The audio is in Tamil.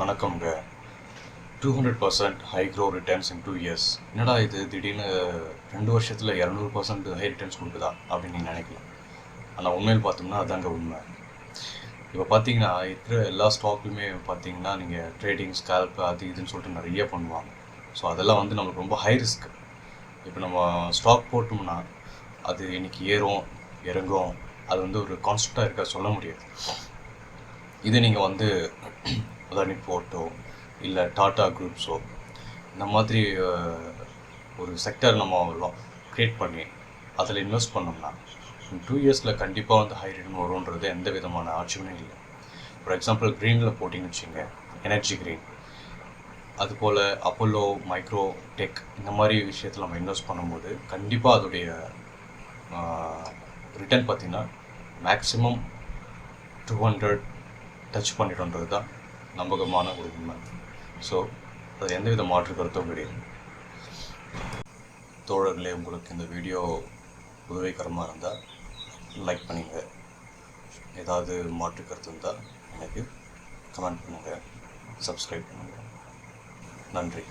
வணக்கம்ங்க. 200% ஹை க்ரோ ரிட்டர்ன்ஸ் இன் 2 இயர்ஸ். என்னடா இது திடீர்னு 2 வருஷத்தில் 200% ஹை ரிட்டர்ன்ஸ் கொடுக்குதா அப்படின்னு நீங்கள் நினைக்கலாம். ஆனால் உண்மையில் பார்த்தோம்னா அதாங்க உண்மை. இப்போ பார்த்தீங்கன்னா இருக்கிற எல்லா ஸ்டாக்குமே பார்த்தீங்கன்னா நீங்கள் ட்ரேடிங் ஸ்கேல்ப் அது இதுன்னு சொல்லிட்டு நிறைய பண்ணுவாங்க. ஸோ அதெல்லாம் வந்து நம்மளுக்கு ரொம்ப ஹை ரிஸ்க். இப்போ நம்ம ஸ்டாக் போட்டோம்னா அது இன்றைக்கி ஏறும் இறங்கும், அது வந்து ஒரு கான்ஸ்டண்ட்டாக இருக்க சொல்ல முடியாது. இது நீங்கள் வந்து அதானி போர்ட்டோ இல்லை டாடா குரூப்ஸோ இந்த மாதிரி ஒரு செக்டர் நம்ம க்ரியேட் பண்ணி அதில் இன்வெஸ்ட் பண்ணோம்னா 2 இயர்ஸில் கண்டிப்பாக வந்து ஹை ரிட்டர்ன் வரும்ன்றது எந்த விதமான ஆட்சியுமே இல்லை. ஃபார் எக்ஸாம்பிள் க்ரீனில் போட்டிங்கன்னு வச்சுங்க, எனர்ஜி க்ரீன், அதுபோல் அப்போலோ மைக்ரோ டெக் இந்த மாதிரி விஷயத்தில் நம்ம இன்வெஸ்ட் பண்ணும்போது கண்டிப்பாக அதோடைய ரிட்டர்ன் பார்த்திங்கன்னா மேக்ஸிமம் 200 டச் பண்ணிட்டோன்றது தான் நம்பகமான ஒரு உண்மை. ஸோ அது எந்தவித மாற்று கருத்தும் கிடையாது. தோழர்களே, உங்களுக்கு இந்த வீடியோ உதவிகரமாக இருந்தால் லைக் பண்ணுங்கள். ஏதாவது மாற்று கருத்து இருந்தால் எனக்கு கமெண்ட் பண்ணுங்கள், சப்ஸ்கிரைப் பண்ணுங்கள். நன்றி.